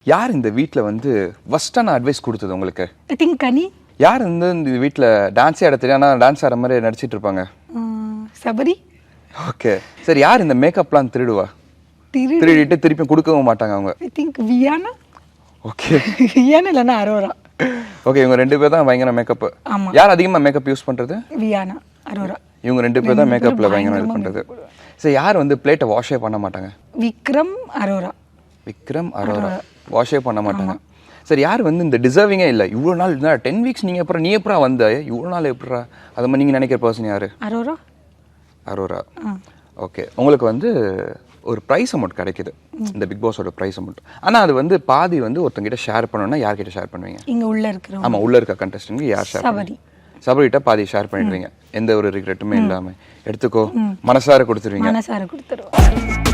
யார் இந்த வீட்ல வந்து ஃபர்ஸ்டான அட்வைஸ் கொடுத்தது உங்களுக்கு? ஐ திங்க் கனி. யார் வந்து இந்த வீட்ல டான்ஸே ஆட தெரியும், ஆனால் டான்ஸ் ஆடுற மாதிரி நடிச்சிட்டு இருப்பாங்க? சபரி. ஓகே, சரி. யார் இந்த மேக்கப்லாம் திருடுவா? திருடிட்டு திருப்பி கொடுக்கவும் மாட்டாங்க அவங்க. I think Viana. Okay, Viana இல்லைன்னா அரோரா. ஓகே, இவங்க ரெண்டு பேர் தான் பயங்கர மேக்கப். ஆமா. யார் அதிகமாக மேக்கப் யூஸ் பண்ணுறது? வியானா, அரோரா. இவங்க ரெண்டு பேர் தான் மேக்கப்பில் பயங்கரம் இது பண்ணுறது. சரி, யார் வந்து பிளேட்டை வாஷே பண்ண மாட்டாங்க? விக்ரம், அரோரா. விக்ரம், அரோரா வாஷே பண்ண மாட்டாங்க. சரி, யார் வந்து இந்த டிசர்விங்கே இல்லை, இவ்வளோ நாள் 10 வீக்ஸ் நீங்கள் அப்புறம் நீ எப்படா வந்த, இவ்வளோ நாள் எப்படா, அது மாதிரி நீங்கள் நினைக்கிற பர்சன் யார்? அரோரா. அரோரா. ஓகே, உங்களுக்கு வந்து ஒரு ப்ரைஸ் அமௌண்ட் கிடைக்குது, இந்த பிக் பாஸோட ப்ரைஸ் அமௌண்ட். ஆனால் அது வந்து பாதி வந்து ஒருத்தங்கிட்ட ஷேர் பண்ணணும்னா யார்கிட்ட ஷேர் பண்ணுவீங்க? இங்கே உள்ள இருக்கிறோம். ஆமாம், உள்ள இருக்க கண்டஸ்டன்ட் யார் ஷேர் சபரி. சபரிகிட்ட பாதி ஷேர் பண்ணிடுவீங்க, எந்த ஒரு ரிக்ரெட்டுமே இல்லாமல். எடுத்துக்கோ, மனசார கொடுத்துருவீங்க. மனசார கொடுத்துருவோம்.